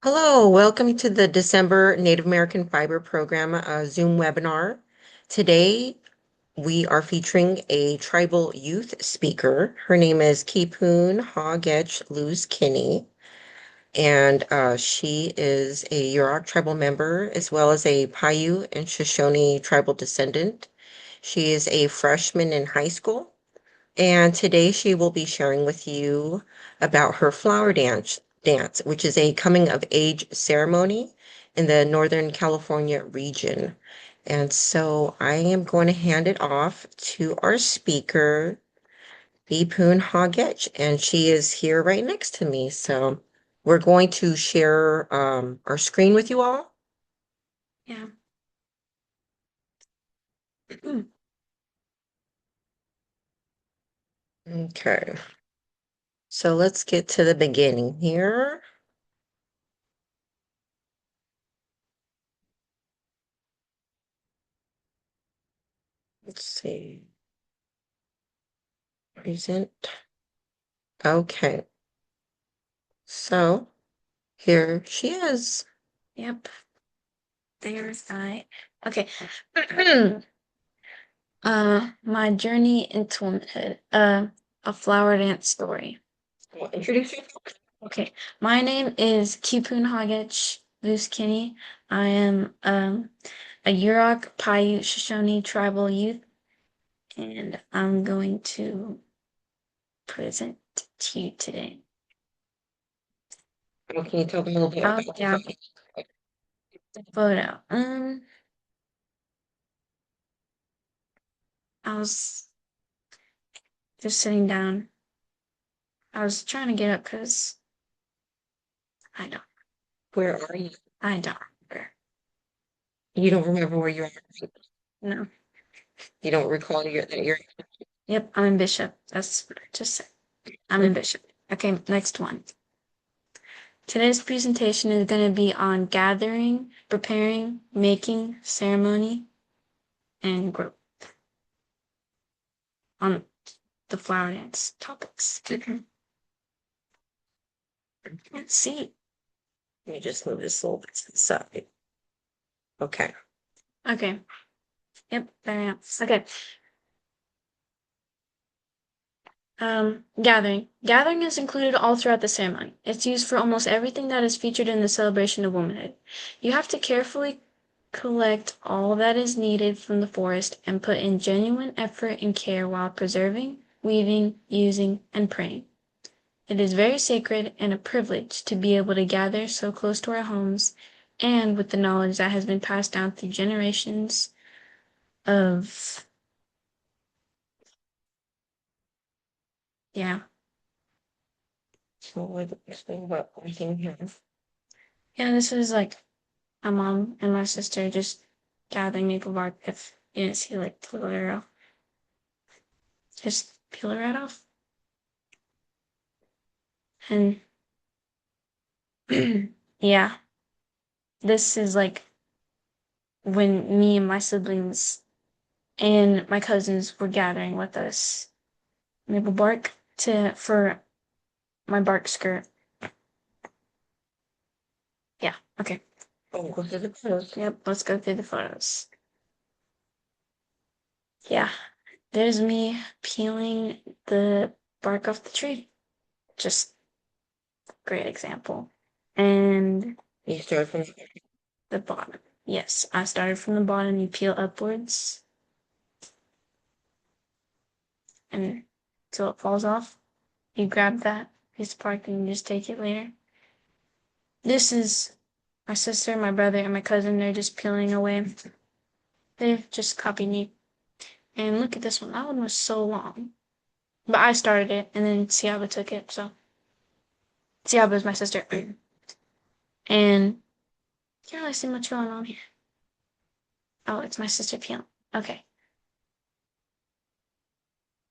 Hello, welcome to the December Native American Fiber Program Zoom webinar. Today, we are featuring a tribal youth speaker. Her name is Kipun Hagech Luz Kinney, and she is a Yurok tribal member as well as a Paiute and Shoshone tribal descendant. She is a freshman in high school, and today she will be sharing with you about her flower dance, which is a coming of age ceremony in the Northern California region. And so I am going to hand it off to our speaker, Bipun Hagech, and she is here right next to me. So we're going to share our screen with you all. Yeah. Okay. So let's get to the beginning here. Let's see. Present. Okay. So here she is. Yep. There's I. Okay. My journey into womanhood. A flower dance story. Well, introduce yourself. Okay. My name is Kipun Hagech Kinney. I am a Yurok Paiute Shoshone tribal youth, and I'm going to present to you today. Well, can you tell me a little bit Oh, about yeah, yourself? the photo. I was just sitting down. I was trying to get up because I don't. Where are you? I don't remember. You don't remember where you are. No. You don't recall that you're. Yep, I'm in Bishop. That's what I just said. I'm in Bishop. Okay, next one. Today's presentation is going to be on gathering, preparing, making, ceremony, and growth on the flower dance topics. Let's see. Let me just move this a little bit to the side. Okay. Okay. Yep, there I am. Okay. Gathering. Gathering is included all throughout the ceremony. It's used for almost everything that is featured in the celebration of womanhood. You have to carefully collect all that is needed from the forest and put in genuine effort and care while preserving, weaving, using, and praying. It is very sacred and a privilege to be able to gather so close to our homes and with the knowledge that has been passed down through generations of, yeah. So what explain about everything here? Yeah, this is like my mom and my sister just gathering maple bark. If you didn't see like the little arrow, just peel it right off. And yeah, this is like when me and my siblings and my cousins were gathering with us maple bark to for my bark skirt. Yeah, okay. Oh, go to the photos. Yep, let's go through the photos. Yeah, there's me peeling the bark off the tree. Just great example. And You start from. the bottom. Yes, I started from the bottom. You peel upwards and till it falls off. You grab that piece of bark and you just take it later. This is my sister, my brother, and my cousin. They're just peeling away. They just copied me. And look at this one. That one was so long. But I started it, and then Siaba took it. So Siaba is my sister. And can't really see much going on here. Oh, it's my sister peeling. Okay.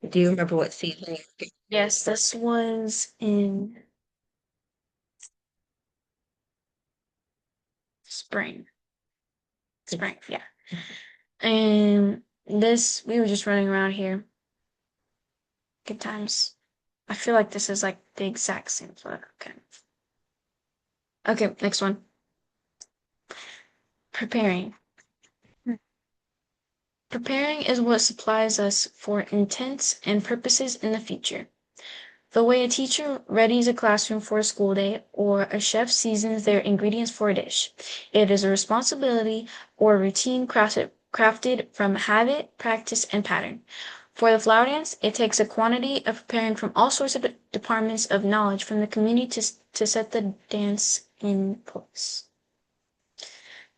Do you remember what season you Yes, this was in spring. Spring, yeah. And this, we were just running around here. Good times. I feel like this is like the exact same photo, kind of. Okay, next one. Preparing. Preparing is what supplies us for intents and purposes in the future. The way a teacher readies a classroom for a school day or a chef seasons their ingredients for a dish. It is a responsibility or routine crafted from habit, practice, and pattern. For the flower dance, it takes a quantity of preparing from all sorts of departments of knowledge from the community to set the dance in place.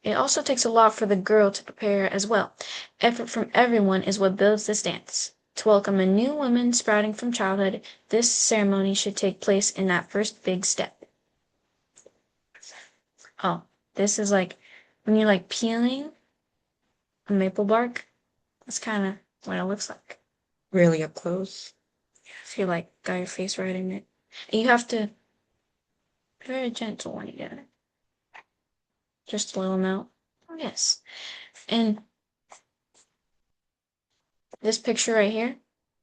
It also takes a lot for the girl to prepare as well. Effort from everyone is what builds this dance. To welcome a new woman sprouting from childhood, this ceremony should take place in that first big step. Oh, this is like when you're like peeling a maple bark. That's kind of what it looks like. Really up close. If you like got your face right in it. And you have to be very gentle when you do it. Just a little note. Oh, yes. And this picture right here,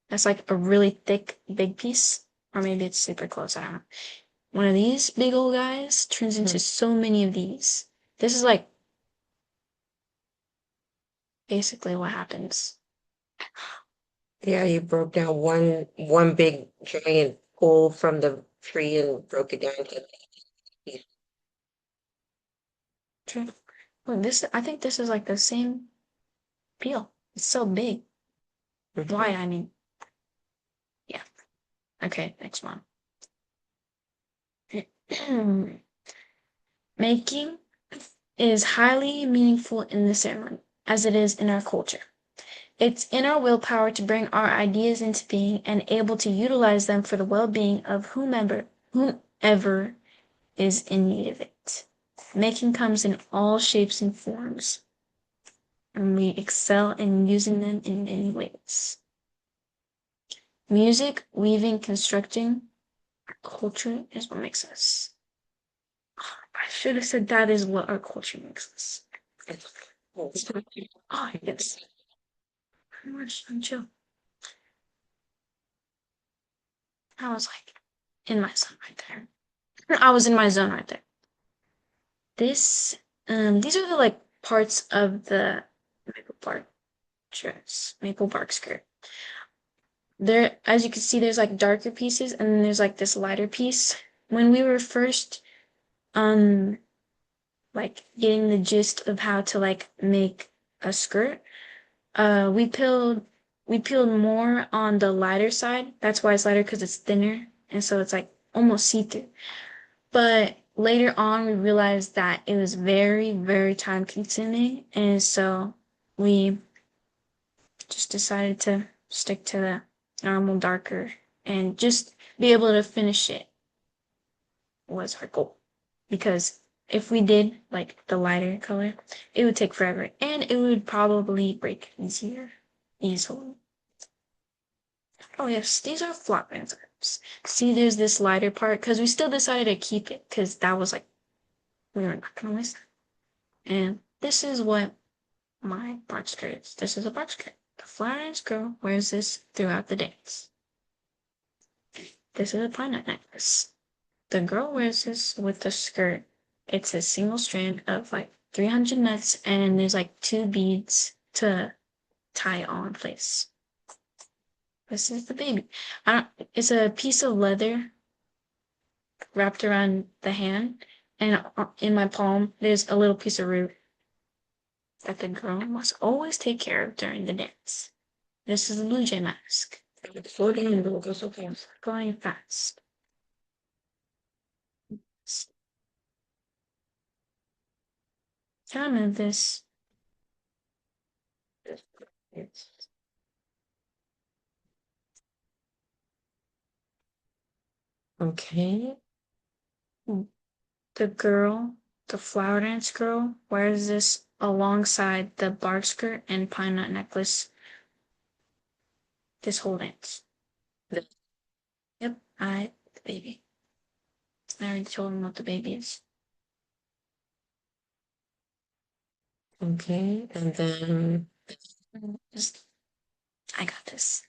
that's like a really thick, big piece. Or maybe it's super close, I don't know. One of these big old guys turns into so many of these. This is like basically what happens. Yeah, you broke down one big giant pole from the tree and broke it down to pieces. True. Look, this I think this is like the same peel. It's so big. Why? I mean, yeah. Okay, next one. Making is highly meaningful in the ceremony, as it is in our culture. It's in our willpower to bring our ideas into being and able to utilize them for the well-being of whomever is in need of it. Making comes in all shapes and forms, and we excel in using them in many ways. Music, weaving, constructing, culture is what makes us. I should have said that is what our culture makes us. Oh, yes. Pretty much, I'm chill. I was like in my zone right there. I was in my zone right there. This, these are the like parts of the maple bark dress, maple bark skirt. There, as you can see, there's like darker pieces, and then there's like this lighter piece. When we were first, um, like getting the gist of how to like make a skirt, we peeled more on the lighter side. That's why it's lighter because it's thinner, and so it's like almost see-through. But later on, we realized that it was very, very time consuming. And so we just decided to stick to the normal darker and just be able to finish it was our goal. Because if we did like the lighter color, it would take forever and it would probably break easily. Oh yes, these are flop enzymes. See, there's this lighter part because we still decided to keep it because that was like we were not gonna waste. And this is what my bark skirt is. This is a bark skirt. The flower girl wears this throughout the dance. This is a pine nut necklace. The girl wears this with the skirt. It's a single strand of like 300 nuts, and there's like two beads to tie all in place. This is the baby. I don't. It's a piece of leather wrapped around the hand, and in my palm there's a little piece of root that the girl must always take care of during the dance. This is a blue jay mask. Slow down, it'll go so fast. Going fast. Kind of this. Yes. Okay. The girl, the flower dance girl, wears this alongside the bark skirt and pine nut necklace this whole dance. Yep, the baby. I already told him what the baby is. Okay, and then Just, I got this.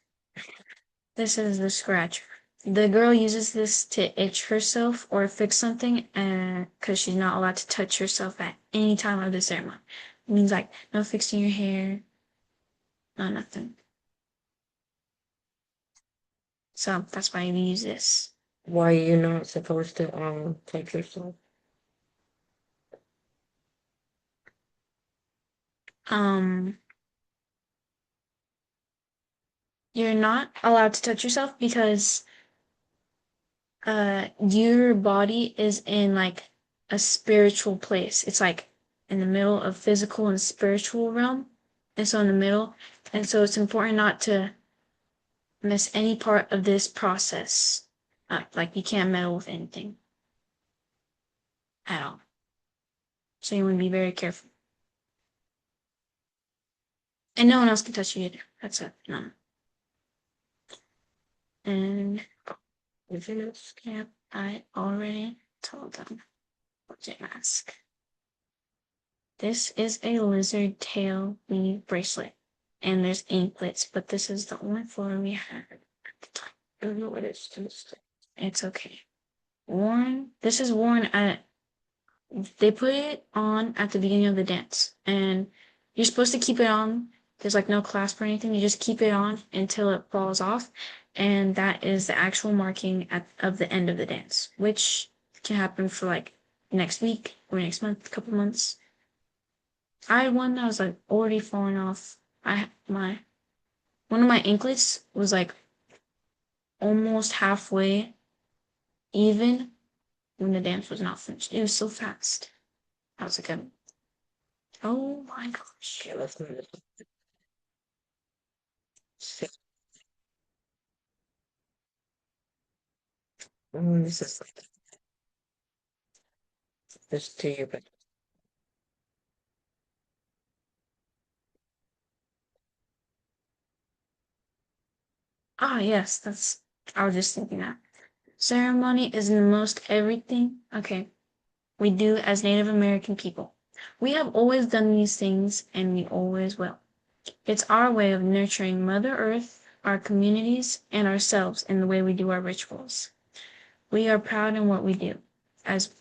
This is the scratcher. The girl uses this to itch herself or fix something, and because she's not allowed to touch herself at any time of the ceremony. It means like no fixing your hair, no nothing. So that's why we use this. Why are you not supposed to touch yourself? Um, you're not allowed to touch yourself because your body is in like a spiritual place. It's like in the middle of physical and spiritual realm. And so in the middle. And so it's important not to miss any part of this process. Like you can't meddle with anything at all. So you want to be very careful. And no one else can touch you either. That's it. No. And yeah, I already told them. J mask. This is a lizard tail weave bracelet. And there's anklets, but this is the only photo we had at the time. I don't know what it's supposed. It's okay. This is worn at, they put it on at the beginning of the dance. And you're supposed to keep it on. There's like no clasp or anything. You just keep it on until it falls off. And that is the actual marking of the end of the dance, which can happen for like next week or next month, couple months. I had one that was like already falling off. One of my anklets was like almost halfway even when the dance was not finished. It was so fast. I was like, oh my gosh. Yeah, let's move it. This is like this to you, but Ah, yes, I was just thinking that. Ceremony is the most everything, okay, we do as Native American people. We have always done these things and we always will. It's our way of nurturing Mother Earth, our communities, and ourselves in the way we do our rituals. We are proud in what we do, as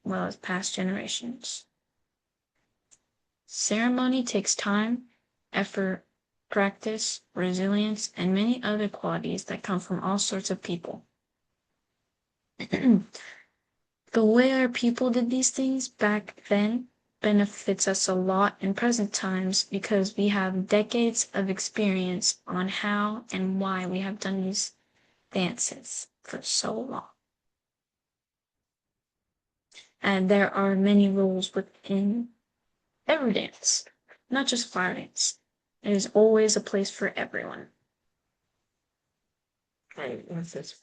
well as past generations. Ceremony takes time, effort, practice, resilience, and many other qualities that come from all sorts of people. The way our people did these things back then benefits us a lot in present times because we have decades of experience on how and why we have done these dances for so long. And there are many rules within every dance, not just fire dance. There's always a place for everyone. right, what's this?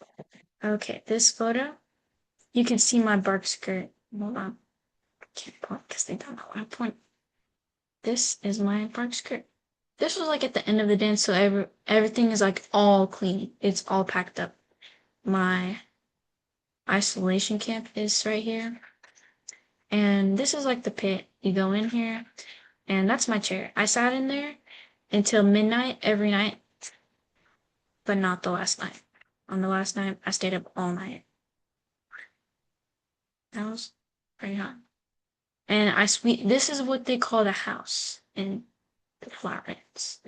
Okay, this photo, you can see my bark skirt. Hold on. I can't point because they don't know how to point. This is my bark skirt. This was like at the end of the dance, so everything is like all clean. It's all packed up. My isolation camp is right here. And this is like the pit. You go in here, and that's my chair. I sat in there until midnight every night, but not the last night. On the last night, I stayed up all night. That was pretty hot. And this is what they call the house in the Florence.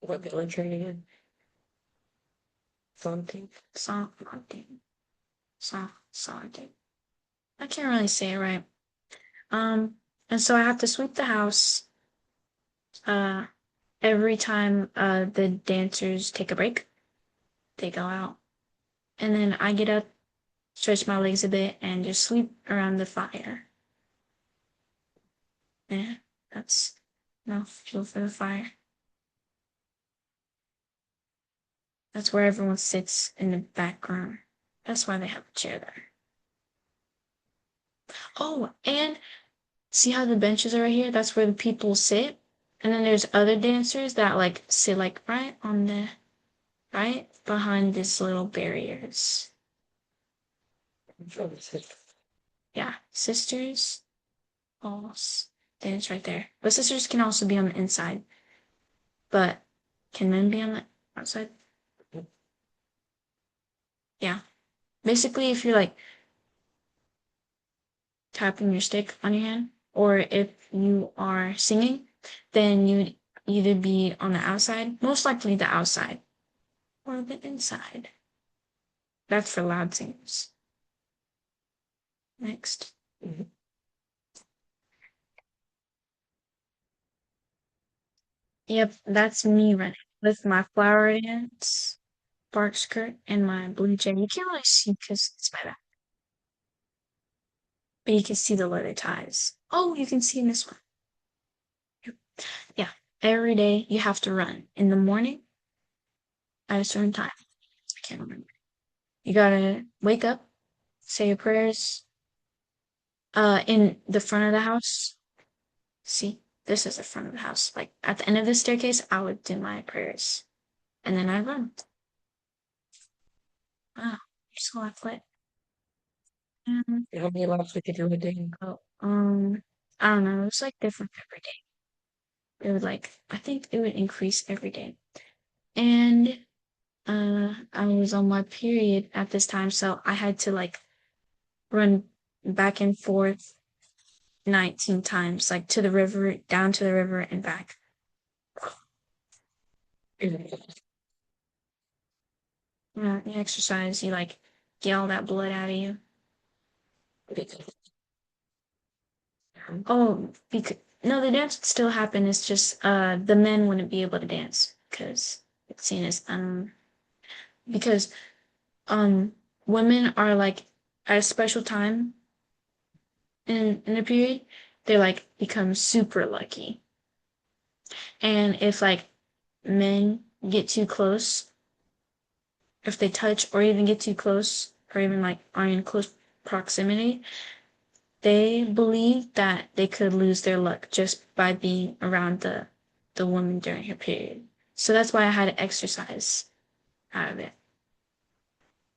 What village are you in? Something. Something. Something. I can't really say it right. And so I have to sweep the house uh every time the dancers take a break. They go out. And then I get up, stretch my legs a bit, and just sweep around the fire. Yeah, that's enough fuel for the fire. That's where everyone sits in the background. That's why they have a chair there. Oh, and see how the benches are right here? That's where the people sit. And then there's other dancers that like sit like right behind these little barriers. Yeah, sisters, balls, dance right there. But sisters can also be on the inside. But can men be on the outside? Yeah. Basically, if you're like tapping your stick on your hand, or if you are singing, then you'd either be on the outside, most likely the outside, or the inside. That's for loud singers. Next. Mhm. Yep, that's me running with my flower dance, bark skirt, and my blue jay. You can't really see because it's my back, but you can see the leather ties. Oh, you can see in this one. Yeah, every day you have to run in the morning at a certain time. I can't remember. You gotta wake up, say your prayers, in the front of the house. See, this is the front of the house. Like at the end of the staircase, I would do my prayers, and then I'd run. Wow, you're so athletic. How many laps we could do a day? Oh, I don't know. It was like different every day. It would like I think it would increase every day. And I was on my period at this time, so I had to like run back and forth 19 times, like to the river, down to the river and back. Yeah, you exercise, you like get all that blood out of you. Oh, because no, the dance would still happen. It's just the men wouldn't be able to dance because it's seen as because um women are like at a special time in a period, they like become super lucky. And if like men get too close, if they touch or even get too close, or even like are in close proximity, they believe that they could lose their luck just by being around the woman during her period. So that's why I had to exercise out of it.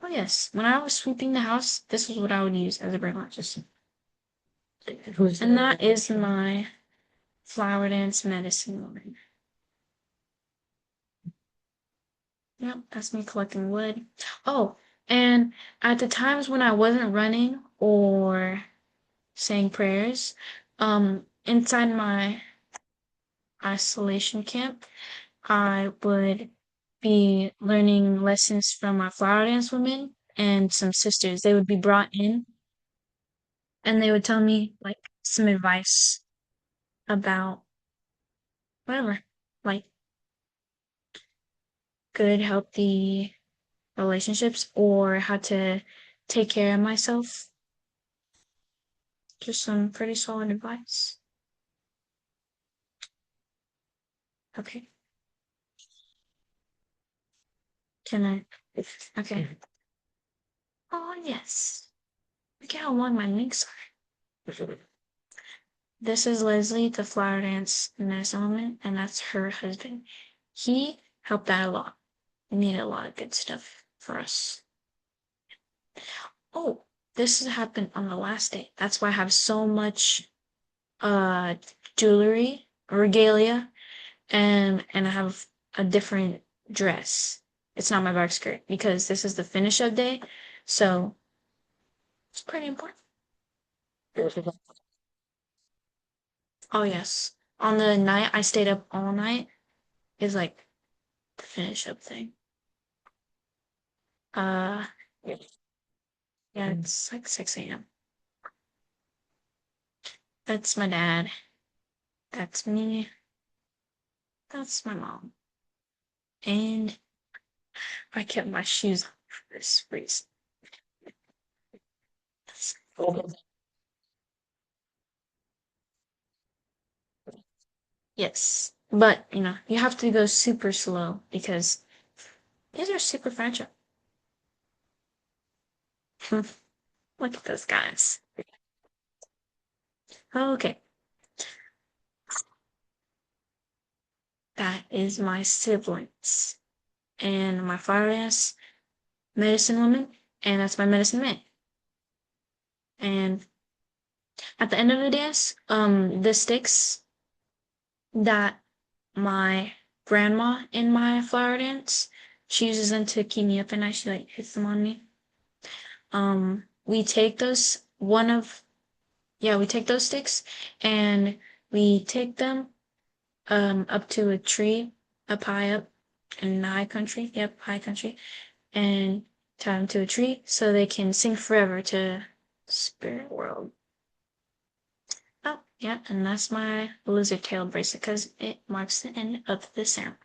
Oh yes, when I was sweeping the house, this was what I would use as a brain just. And that is my flower dance medicine woman. Yep, that's me collecting wood. Oh, and at the times when I wasn't running or saying prayers, inside my isolation camp, I would be learning lessons from my flower dance women and some sisters. They would be brought in and they would tell me like some advice about whatever, like good, healthy relationships or how to take care of myself. Just some pretty solid advice. Okay. Can I? Okay. Oh, yes. Look at how long my legs are. This is Leslie, the flower dance medicine woman, and that's her husband. He helped out a lot. He needed a lot of good stuff for us. Oh, this happened on the last day. That's why I have so much uh jewelry, regalia, and I have a different dress. It's not my dark skirt because this is the finish up day, so it's pretty important. Oh yes, on the night I stayed up all night is like the finish up thing. Uh, yeah, it's like 6 a.m. That's my dad. That's me. That's my mom. And I kept my shoes on for this reason. Yes, but you have to go super slow because these are super fragile. Look at those guys. Okay, that is my siblings and my fire ass medicine woman, and that's my medicine man. And at the end of the dance, the sticks that my grandma in my flower dance, she uses them to keep me up at night. She like hits them on me. We take those we take those sticks and we take them up to a tree up high up in high country. Yep, high country. And tie them to a tree so they can sing forever to spirit world. Oh, yeah, and that's my lizard tail bracelet because it marks the end of the ceremony.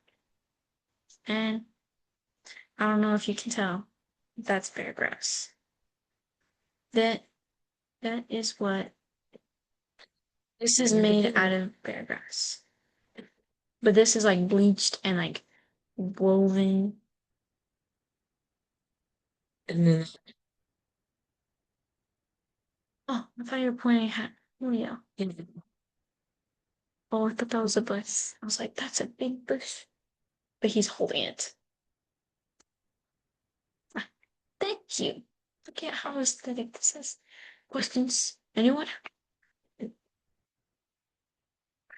And I don't know if you can tell, that's bear grass. That that is what this is made out of bear grass. But this is like bleached and like woven. And then Oh, I thought you were pointing at Julio. Oh, I thought that was a bush. I was like, that's a big bush. But he's holding it. Ah, thank you. Look at how aesthetic this is. Questions? Anyone?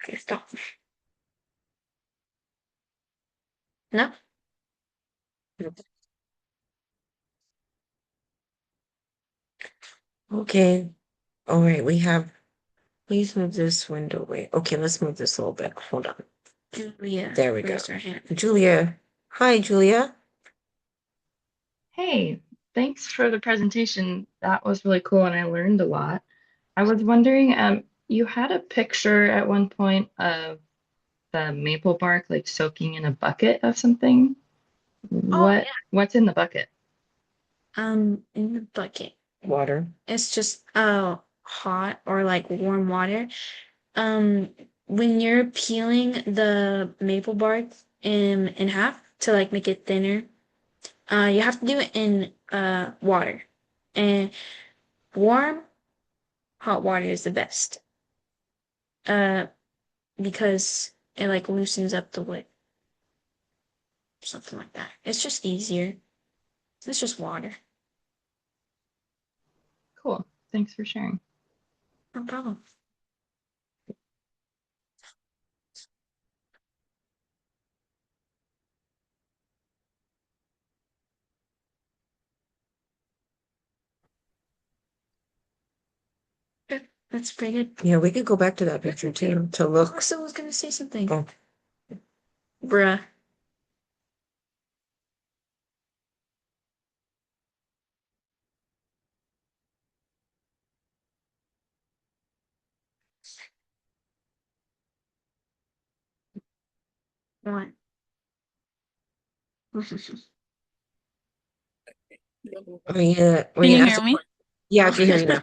Okay, stop. No? okay. All right, we have, please move this window away. Okay, let's move this a little bit. Hold on. Julia There we go. raised her hand. Julia. Hi, Julia. Hey, thanks for the presentation. That was really cool and I learned a lot. I was wondering, you had a picture at one point of the maple bark like soaking in a bucket of something. Oh What's in the bucket? in the bucket. Water. It's just hot or like warm water. Um, when you're peeling the maple bark in half to like make it thinner, you have to do it in water. And warm hot water is the best. Uh, because it like loosens up the wood. Something like that. It's just easier. It's just water. Cool. Thanks for sharing. No problem. Good. That's pretty good. Yeah, we could go back to that picture too to look. Marcel was gonna say something. Oh. Bruh. What? I mean, yeah, Can you hear me? Yeah, I can hear you now.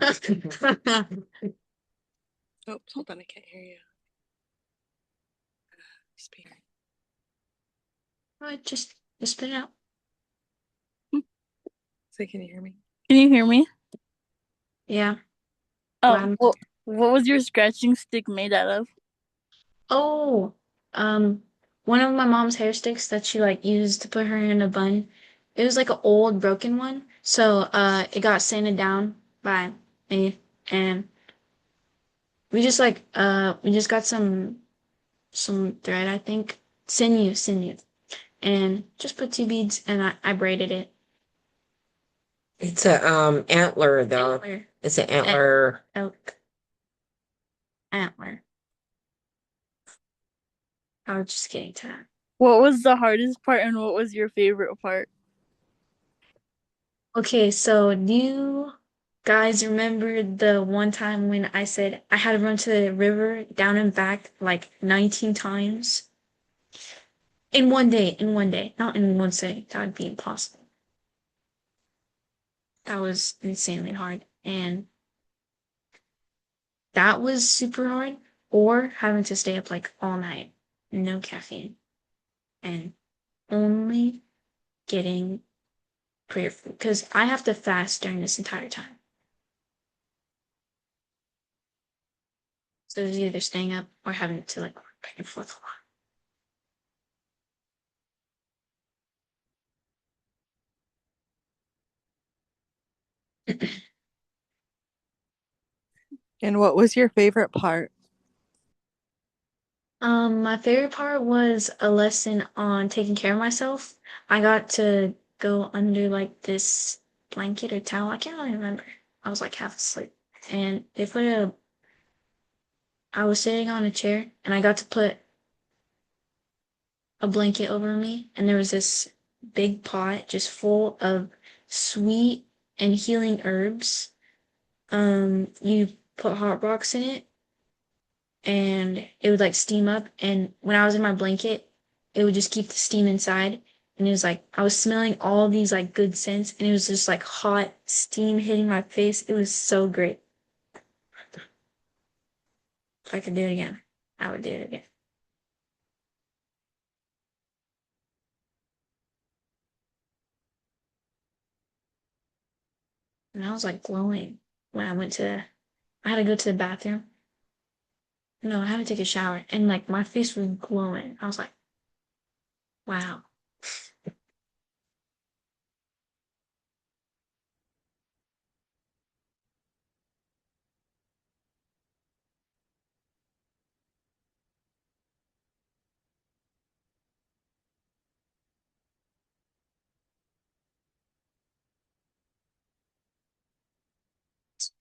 Oh, hold on, I can't hear you. Speaker. Oh, just spit it out. So can you hear me? Can you hear me? Yeah. Oh, what was your scratching stick made out of? Oh, one of my mom's hair sticks that she like used to put her in a bun. It was like an old broken one. So it got sanded down by me and we just got some thread, I think. Sinew. And just put two beads and I braided it. It's a antler though. Antler. It's an antler. Elk. Antler. I was just getting to that. What was the hardest part and what was your favorite part? Okay, so do you guys remember the one time when I said I had to run to the river down and back like 19 times? In one day, not in one day. That would be impossible. That was insanely hard. And that was super hard. Or having to stay up like all night, no caffeine, and only getting prayer food. Because I have to fast during this entire time. So it's either staying up or having to like work back and forth a lot. And what was your favorite part? My favorite part was a lesson on taking care of myself. I got to go under like this blanket or towel. I can't really remember. I was like half asleep. And they put a, I was sitting on a chair and I got to put a blanket over me. And there was this big pot just full of sweet and healing herbs. You put hot rocks in it and it would like steam up. And when I was in my blanket, it would just keep the steam inside. And it was like I was smelling all these like good scents, and it was just like hot steam hitting my face. It was so great. If I could do it again, I would do it again. And I was like glowing when I went to. I had to go to the bathroom. No, I had to take a shower, and like my face was glowing. I was like, wow.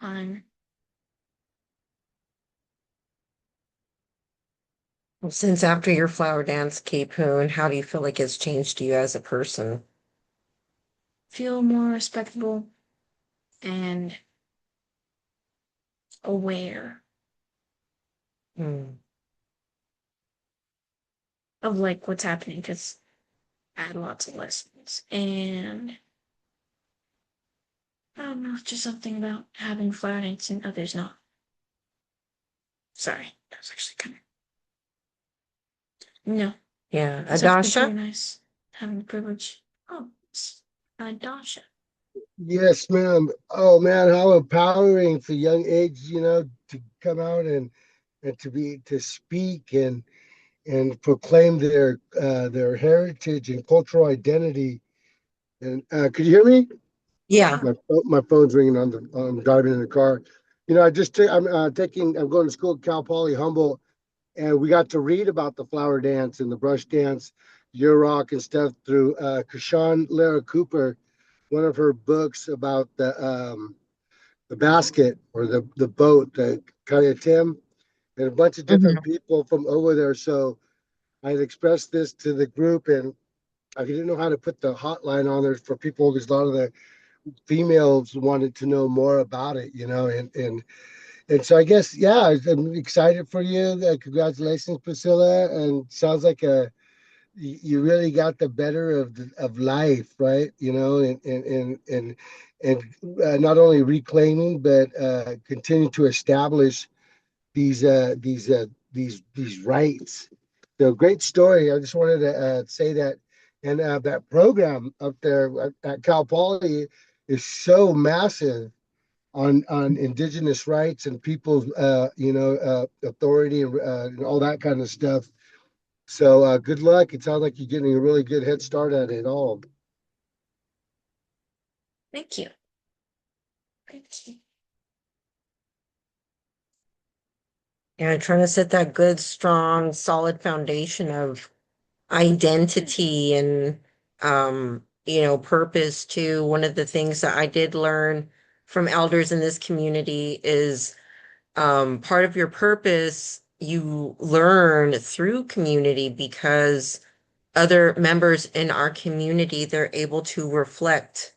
Um, – Since after your flower dance, Capoon, how do you feel like it's changed you as a person? feel more respectable and aware Hmm. of like what's happening because I had lots of lessons and I don't know, just something about having flower dance and others not. Sorry, that was actually kind of no. Yeah, It's actually pretty Adasha? nice having the privilege. Oh, it's Dasha. Yes, ma'am. Oh man, how empowering for young age, to come out and to speak and proclaim their heritage and cultural identity. And could you hear me? Yeah. Yeah. My phone's ringing on the. I'm driving in the car. I'm going to school at Cal Poly Humboldt, and we got to read about the flower dance and the brush dance, year rock and stuff through Kashawn Lara Cooper, one of her books about the basket or the boat, the Kayatim, and a bunch of different Mhm. people from over there. So I had expressed this to the group, and I didn't know how to put the hotline on there for people because a lot of the females wanted to know more about it, and so I guess yeah, I'm excited for you. Congratulations, Priscilla, and sounds like you really got the better of life, right? And not only reclaiming but continue to establish these rights. So great story. I just wanted to say that, and that program up there at Cal Poly is so massive on indigenous rights and people's authority and all that kind of stuff. So good luck. It sounds like you're getting a really good head start at it all. Thank you. Thank you. Yeah, trying to set that good, strong, solid foundation of identity and purpose too. One of the things that I did learn from elders in this community is part of your purpose you learn through community because other members in our community, they're able to reflect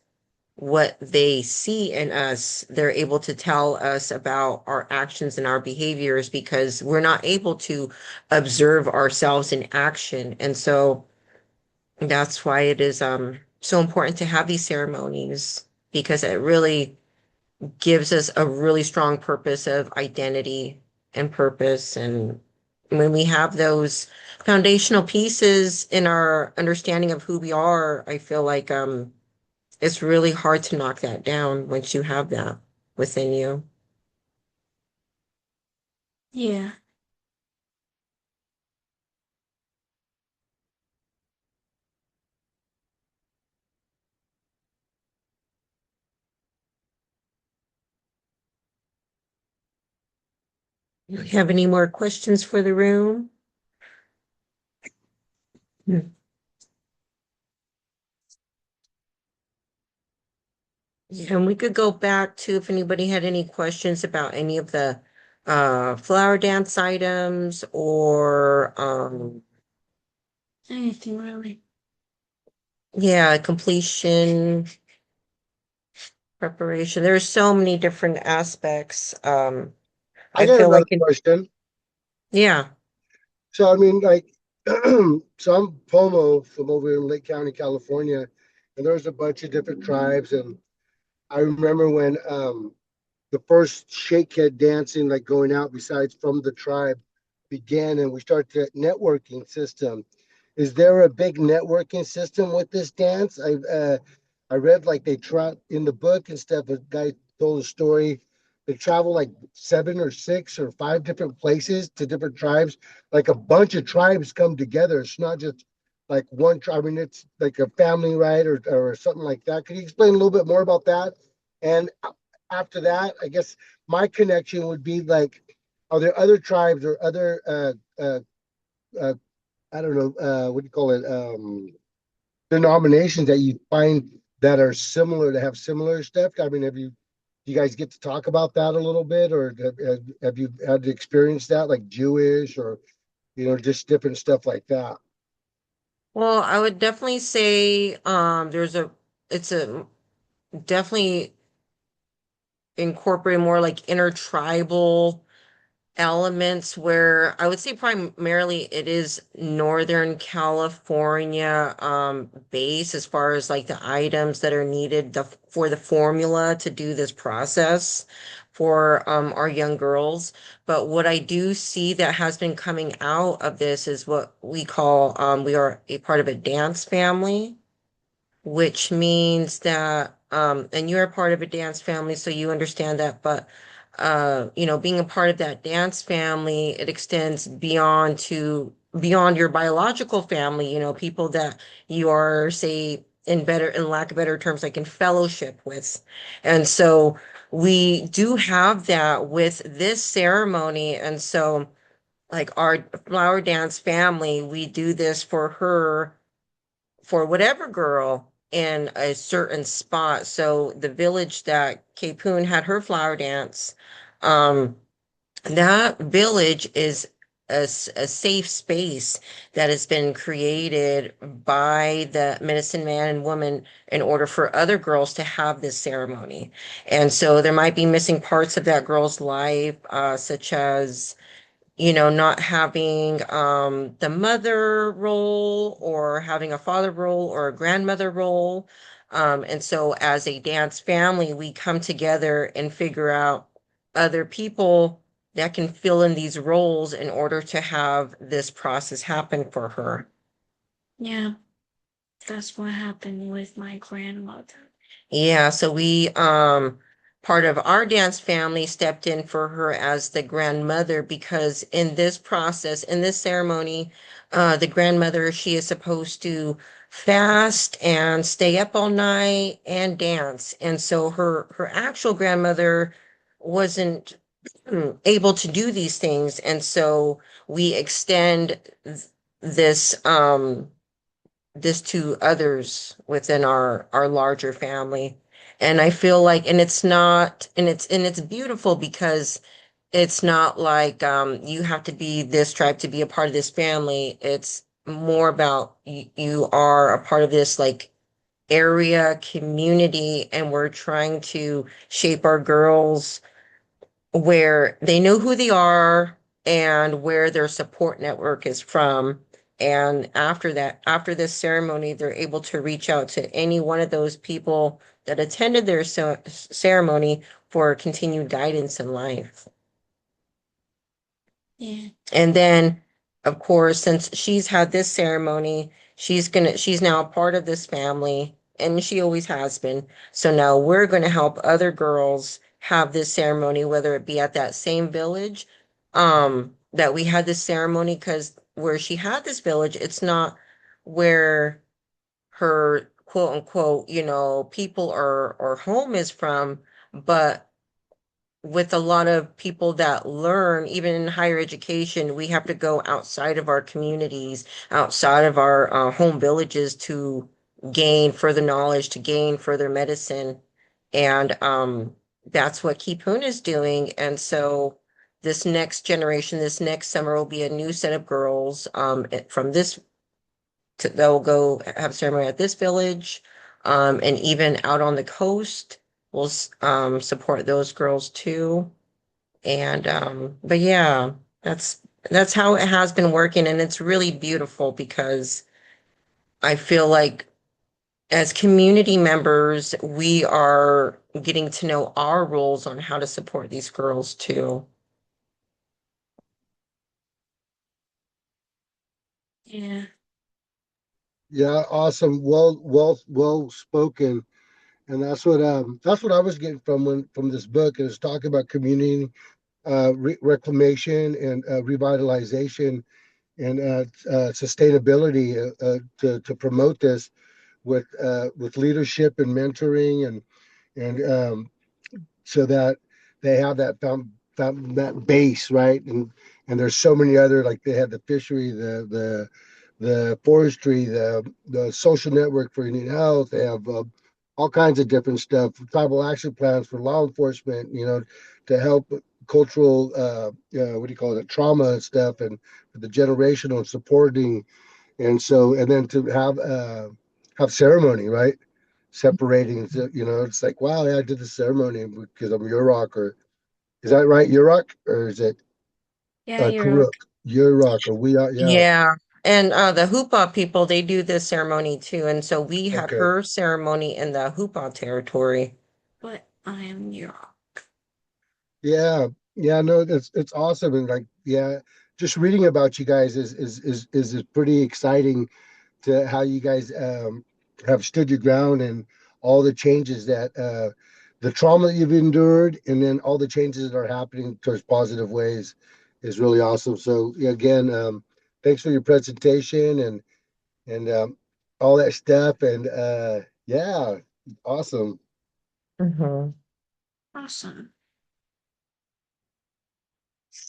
what they see in us. They're able to tell us about our actions and our behaviors because we're not able to observe ourselves in action. And so that's why it is so important to have these ceremonies because it really gives us a really strong purpose of identity and purpose. And when we have those foundational pieces in our understanding of who we are, I feel like it's really hard to knock that down once you have that within you. Yeah. Do you have any more questions for the room? Hmm. Yeah, and we could go back to if anybody had any questions about any of the flower dance items or Anything really. yeah, completion, preparation. There's so many different aspects. I I got feel another like question. yeah. So I mean, like, so I'm Pomo from over in Lake County, California, and there's a bunch of different tribes, and I remember when the first shakehead dancing, like going out besides from the tribe, began, and we started the networking system. Is there a big networking system with this dance? I read like they try in the book and stuff. A guy told a story. They travel like 7 or 6 or 5 different places to different tribes. Like a bunch of tribes come together. It's not just like one tribe. I mean, it's like a family, right, or something like that. Could you explain a little bit more about that? And after that, I guess my connection would be like, are there other tribes or other uh I don't know, what do you call it? Denominations that you find that are similar to have similar stuff? I mean, do you guys get to talk about that a little bit, or have you had to experience that, like Jewish or just different stuff like that? Well, I would definitely say it's a definitely incorporate more like intertribal elements where I would say primarily it is Northern California base as far as like the items that are needed for the formula to do this process for our young girls. But what I do see that has been coming out of this is what we call we are a part of a dance family, which means that and you're a part of a dance family, so you understand that, but being a part of that dance family, it extends beyond your biological family, people that you are, say, in lack of better terms, like in fellowship with. And so we do have that with this ceremony. And so like our flower dance family, we do this for her for whatever girl in a certain spot. So the village that Poon had her flower dance, um, that village is a safe space that has been created by the medicine man and woman in order for other girls to have this ceremony. And so there might be missing parts of that girl's life, such as not having the mother role or having a father role or a grandmother role. And so as a dance family, we come together and figure out other people that can fill in these roles in order to have this process happen for her. Yeah, that's what happened with my grandmother. Yeah, so we part of our dance family stepped in for her as the grandmother because in this process, in this ceremony, the grandmother, she is supposed to fast and stay up all night and dance. And so her actual grandmother wasn't able to do these things. And so we extend this this to others within our larger family. And I feel like and it's not and it's beautiful because it's not like you have to be this tribe to be a part of this family. It's more about you are a part of this like area community, and we're trying to shape our girls where they know who they are and where their support network is from. And after that, after this ceremony, they're able to reach out to any one of those people that attended their ceremony for continued guidance in life. Yeah. And then, of course, since she's had this ceremony, she's now a part of this family, and she always has been. So now we're gonna help other girls have this ceremony, whether it be at that same village, that we had this ceremony, because where she had this village, it's not where her quote unquote, people or home is from, but with a lot of people that learn, even in higher education, we have to go outside of our communities, outside of our home villages to gain further knowledge, to gain further medicine. And that's what Keep is doing. And so this next generation, this next summer will be a new set of girls from this they'll go have ceremony at this village, and even out on the coast, we'll support those girls too. And but yeah, that's how it has been working, and it's really beautiful because I feel like as community members, we are getting to know our roles on how to support these girls too. Yeah. Yeah, awesome. Well spoken. And that's what I was getting from this book is talking about community reclamation and revitalization and sustainability to promote this with leadership and mentoring and so that they have that base, right? And there's so many other, like they have the fishery, the forestry, the social network for Indian health. They have all kinds of different stuff, tribal action plans for law enforcement, to help cultural what do you call it, trauma and stuff, and the generational supporting. And so and then to have ceremony, right? Separating, it's like, wow, yeah, I did the ceremony because I'm Yurok, or is that right, Yurok, or is it Yeah, you're Karuk? right. Yurok, or we are, yeah. Yeah. And the Hoopa people, they do this ceremony too. And so we had Okay. her ceremony in the Hoopa territory. But I am your Yeah, yeah, no, it's awesome. And like, yeah, just reading about you guys is pretty exciting to how you guys have stood your ground and all the changes that the trauma that you've endured, and then all the changes that are happening towards positive ways is really awesome. So yeah, again, thanks for your presentation and all that stuff. And yeah, awesome. Hmm. awesome.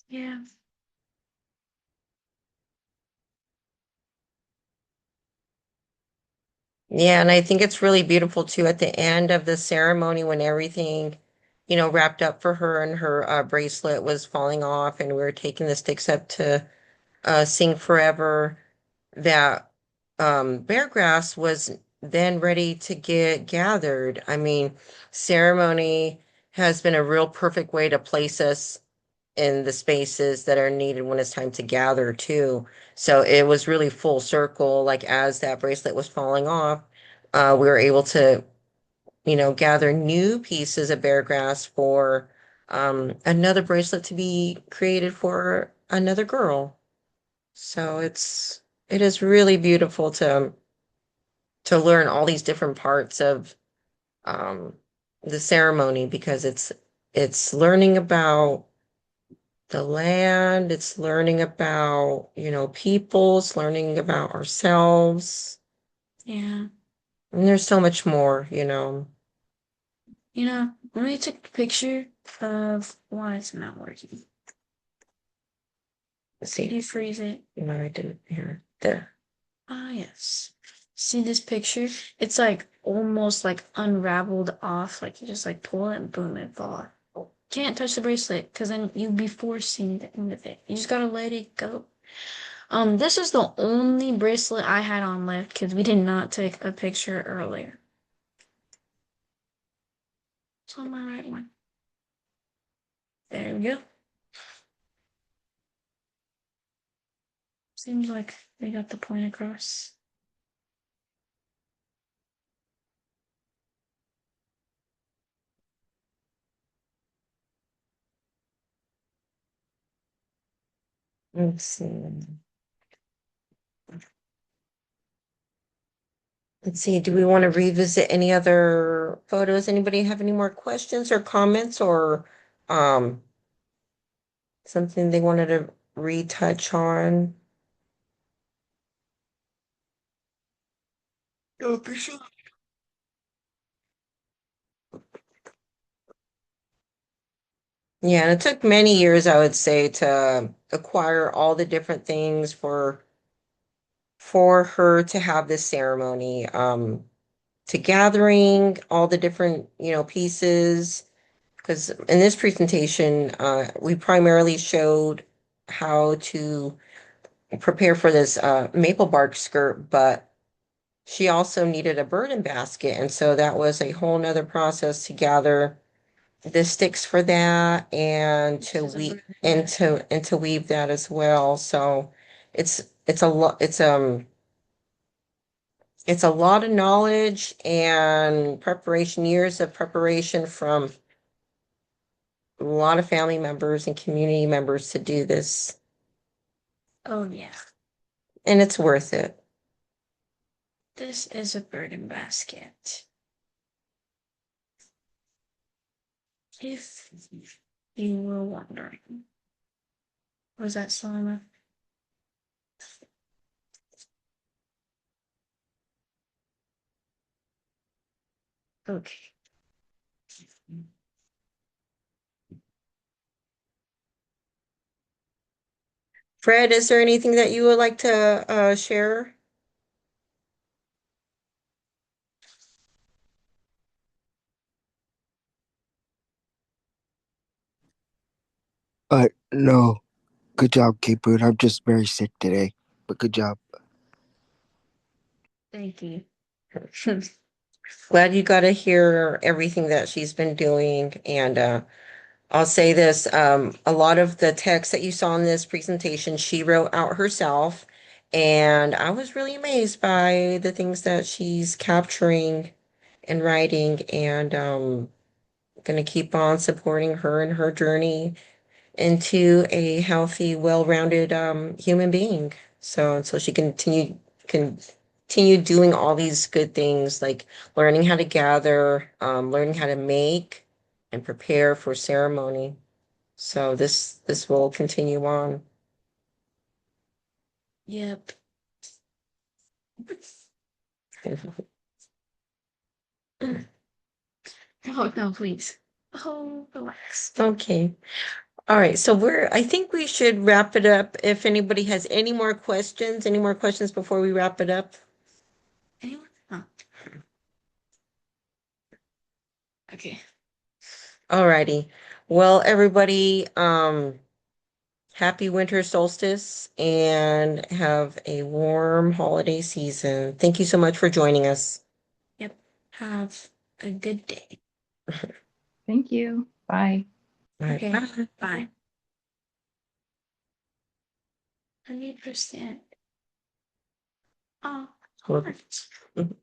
Yeah. Yeah, and I think it's really beautiful too at the end of the ceremony when everything, wrapped up for her and her bracelet was falling off and we were taking the sticks up to sing forever, that bear grass was then ready to get gathered. I mean, ceremony has been a real perfect way to place us in the spaces that are needed when it's time to gather too. So it was really full circle. Like as that bracelet was falling off, we were able to, gather new pieces of bear grass for another bracelet to be created for another girl. So it is really beautiful to learn all these different parts of um the ceremony because it's learning about the land, it's learning about, people, it's learning about ourselves. Yeah. And there's so much more. Let me take a picture of why it's not working. Let's Did see. you freeze it? No, I didn't here. There. Ah, yes. See this picture? It's like almost like unraveled off. Like you just like pull it and boom, it fall off. Can't touch the bracelet because then you'd be forcing the end of it. You just gotta let it go. This is the only bracelet I had on left because we did not take a picture earlier. It's on my right one. There we go. Seems like we got the point across. Let's see. Let's see. Do we want to revisit any other photos? Anybody have any more questions or comments or um something they wanted to retouch on? Oh, for sure. Yeah, and it took many years, I would say, to acquire all the different things for her to have this ceremony. to gathering all the different, pieces. Because in this presentation, we primarily showed how to prepare for this maple bark skirt, but she also needed a burden basket. And so that was a whole nother process to gather the sticks for that and to weave and to weave that as well. So it's a lot it's a lot of knowledge and preparation, years of preparation from a lot of family members and community members to do this, Oh yeah, and it's worth it. this is a burden basket. If you were wondering, was that Selena? Okay. Fred, is there anything that you would like to share? No. Good job, K-Boot. I'm just very sick today, but good job. Thank you. Glad you got to hear everything that she's been doing. And I'll say this, a lot of the text that you saw in this presentation, she wrote out herself. And I was really amazed by the things that she's capturing and writing, and going to keep on supporting her in her journey into a healthy, well-rounded human being. So she continue doing all these good things, like learning how to gather, learning how to make and prepare for ceremony. So this will continue on. Yep. Oh no, please. Oh, relax. Okay. All right. So I think we should wrap it up. If anybody has any more questions before we wrap it up? Anyone? Oh. Okay. All righty. Well, everybody, happy winter solstice and have a warm holiday season. Thank you so much for joining us. Yep. Have a good day. Thank you. Bye. All right, Okay. bye. Bye. 100%. Oh, Cool. hearts. Mhm.